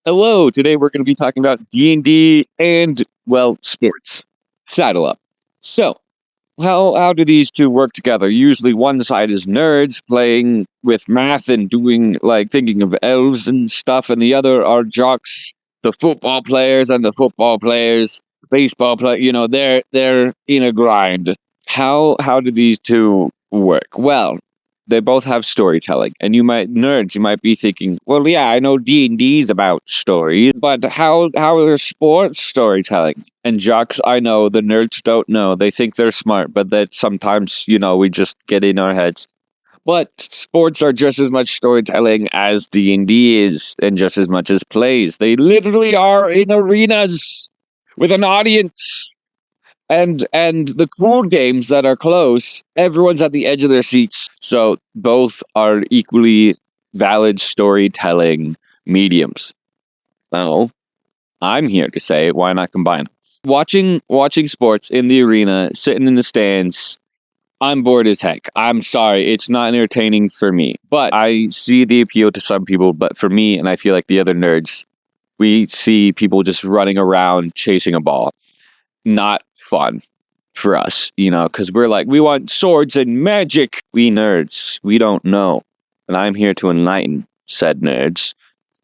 Hello, today we're going to be talking about D&D and, well, sports. Saddle up. So, how do these two work together? Usually one side is nerds playing with math and doing, thinking of elves and stuff, and the other are jocks, the football players and the football players, baseball play, they're in a grind. How do these two work? Well, they both have storytelling, and you might be thinking, well, yeah, I know D&D's about stories, but how are sports storytelling? And jocks, I know, the nerds don't know. They think they're smart, but that sometimes, we just get in our heads. But sports are just as much storytelling as D&D is, and just as much as plays. They literally are in arenas with an audience. And the cool games that are close, everyone's at the edge of their seats. So both are equally valid storytelling mediums. Well, I'm here to say, why not combine? Watching sports in the arena, sitting in the stands, I'm bored as heck. I'm sorry, it's not entertaining for me. But I see the appeal to some people, but for me, and I feel like the other nerds, we see people just running around chasing a ball. Not fun for us, because we're like, we want swords and magic. We nerds, we don't know. And I'm here to enlighten said nerds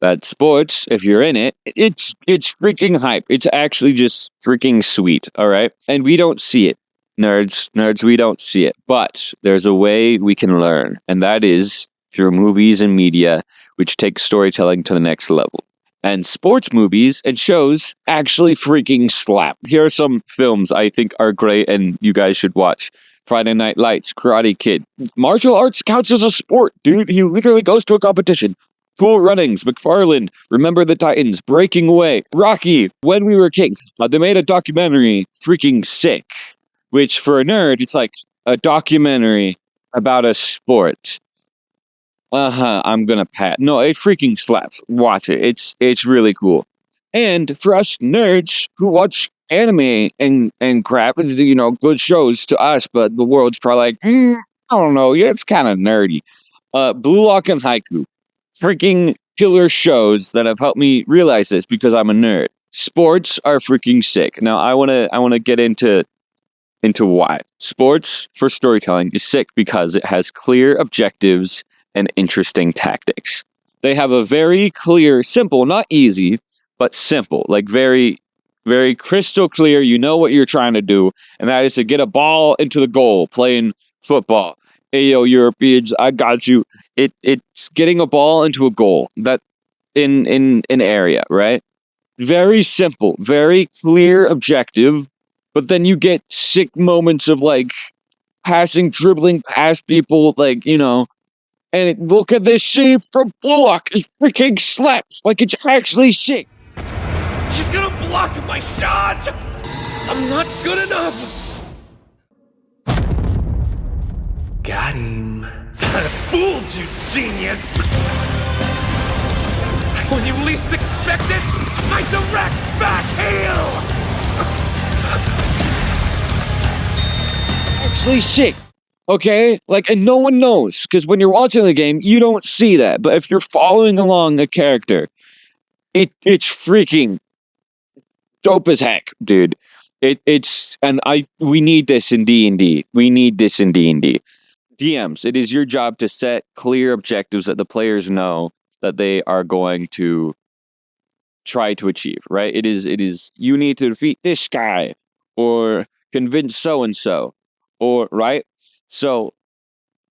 that sports, if you're in it, it's freaking hype. It's actually just freaking sweet, all right? And we don't see it. Nerds, we don't see it. But there's a way we can learn, and that is through movies and media, which take storytelling to the next level. And sports movies and shows actually freaking slap. Here are some films I think are great and you guys should watch. Friday Night Lights, Karate Kid. Martial arts counts as a sport, dude. He literally goes to a competition. Cool Runnings, McFarland, Remember the Titans, Breaking Away, Rocky, When We Were Kings. They made a documentary, freaking sick, which for a nerd, it's like a documentary about a sport. I'm gonna pat. No, it freaking slaps. Watch it. It's really cool. And for us nerds who watch anime and crap, and good shows to us, but the world's probably like, I don't know, yeah, it's kind of nerdy. Blue Lock and Haiku, freaking killer shows that have helped me realize this because I'm a nerd. Sports are freaking sick. Now I wanna get into why. Sports for storytelling is sick because it has clear objectives and interesting tactics. They have a very clear, simple, not easy, but simple, like very, very crystal clear. You know what you're trying to do, and that is to get a ball into the goal, playing football. Hey, yo, Europeans, I got you. It's getting a ball into a goal that in an area, right? Very simple, very clear objective, but then you get sick moments of passing, dribbling past people, and look at this save from Bullock. It freaking slaps. It's actually sick. She's gonna block my shot! I'm not good enough! Got him. I fooled you, genius! When you least expect it, I direct back heel! Actually sick. Okay? And no one knows, because when you're watching the game, you don't see that. But if you're following along a character, it's freaking dope as heck, dude. We need this in D&D. We need this in D&D. DMs, it is your job to set clear objectives that the players know that they are going to try to achieve, right? It is you need to defeat this guy, or convince so-and-so, or, right? So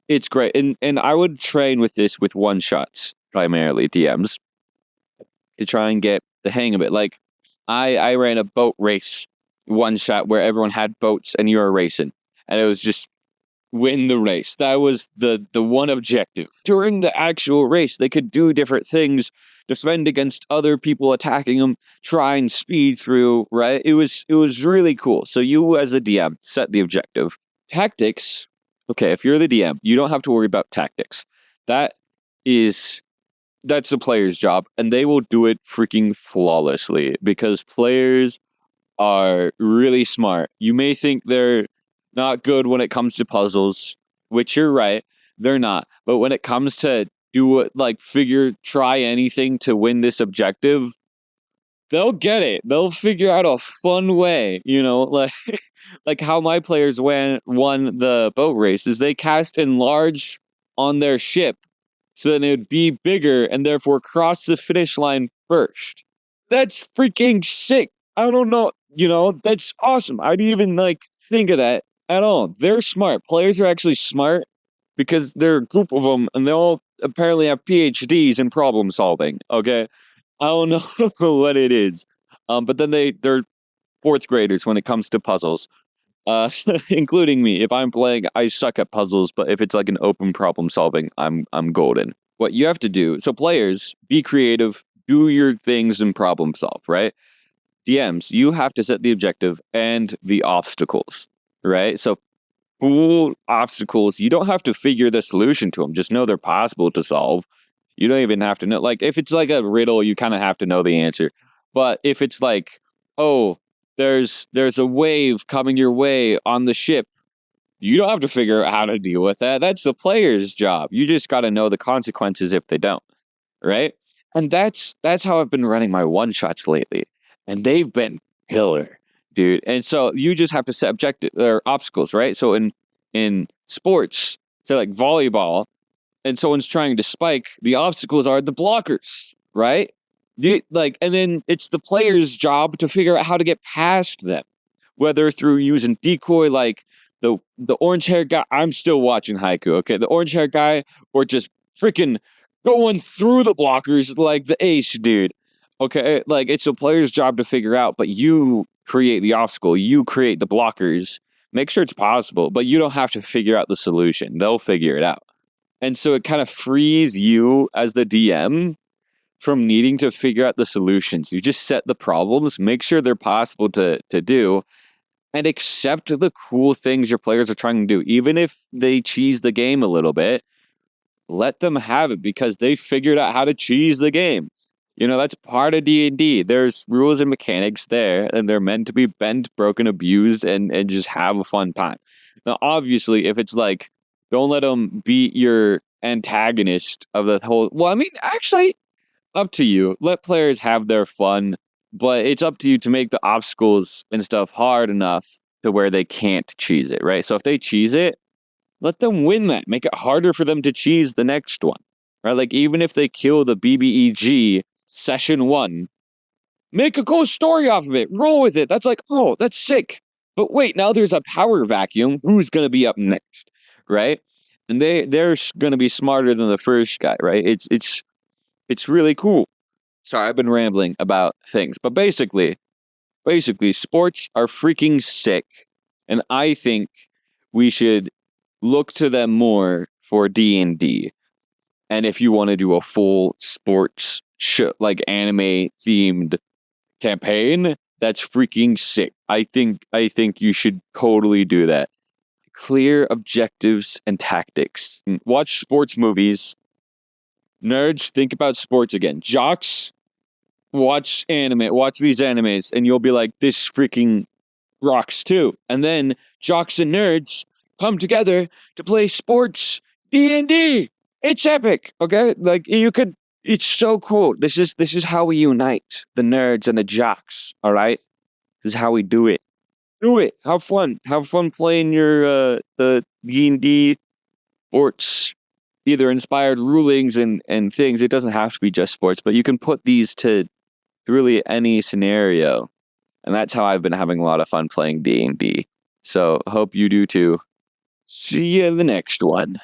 it's great. And I would train with this with one-shots, primarily DMs, to try and get the hang of it. I ran a boat race one-shot where everyone had boats and you were racing. And it was just win the race. That was the one objective. During the actual race, they could do different things, defend against other people attacking them, try and speed through, right? It was really cool. So you as a DM set the objective. Tactics, okay, if you're the DM, you don't have to worry about tactics. That's the player's job, and they will do it freaking flawlessly because players are really smart. You may think they're not good when it comes to puzzles, which you're right, they're not. But when it comes to try anything to win this objective, they'll get it. They'll figure out a fun way, like like how my players won the boat race is they cast enlarge on their ship so that it would be bigger and therefore cross the finish line first. That's freaking sick. I don't know, that's awesome. I didn't even think of that at all. They're smart. Players are actually smart because they're a group of them and they all apparently have PhDs in problem solving. Okay. I don't know what it is. But then they're fourth graders when it comes to puzzles. Including me. If I'm playing, I suck at puzzles, but if it's like an open problem solving, I'm golden. What you have to do, so players, be creative, do your things and problem solve, right? DMs, you have to set the objective and the obstacles, right? So cool obstacles, you don't have to figure the solution to them. Just know they're possible to solve. You don't even have to know. Like, if it's like a riddle, you kind of have to know the answer. But if it's like, oh, there's a wave coming your way on the ship, you don't have to figure out how to deal with that. That's the player's job. You just got to know the consequences if they don't, right? And that's how I've been running my one shots lately, and they've been killer, dude. And so you just have to set objective or obstacles, right? So in sports, so like volleyball, and someone's trying to spike, the obstacles are the blockers, right? And then it's the player's job to figure out how to get past them, whether through using decoy, like the orange hair guy. I'm still watching Haiku, okay? The orange hair guy, or just freaking going through the blockers like the ace dude. Okay, like it's the player's job to figure out, but you create the obstacle, you create the blockers, make sure it's possible, but you don't have to figure out the solution. They'll figure it out. And so it kind of frees you as the DM from needing to figure out the solutions. You just set the problems, make sure they're possible to do, and accept the cool things your players are trying to do. Even if they cheese the game a little bit, let them have it because they figured out how to cheese the game. That's part of D&D. There's rules and mechanics there, and they're meant to be bent, broken, abused, and just have a fun time. Now, obviously, if it's like, don't let them beat your antagonist of the whole... Well, I mean, actually, up to you. Let players have their fun, but it's up to you to make the obstacles and stuff hard enough to where they can't cheese it, right? So if they cheese it, let them win that. Make it harder for them to cheese the next one, right? Like, even if they kill the BBEG session 1, make a cool story off of it. Roll with it. That's like, oh, that's sick. But wait, now there's a power vacuum. Who's going to be up next, right? And they're going to be smarter than the first guy, right? It's really cool. Sorry, I've been rambling about things, but basically, sports are freaking sick, and I think we should look to them more for D&D. And if you want to do a full sports like anime themed campaign, that's freaking sick. I think you should totally do that. Clear objectives and tactics. Watch sports movies. Nerds, think about sports again. Jocks, watch these animes, and you'll be like, this freaking rocks too. And then jocks and nerds come together to play sports D&D. It's epic, okay? Like, it's so cool. This is how we unite the nerds and the jocks, all right? This is how we do it. Do it. Have fun. Have fun playing your the D&D sports, either inspired rulings and things. It doesn't have to be just sports, but you can put these to really any scenario. And that's how I've been having a lot of fun playing D&D. So hope you do too. See you in the next one.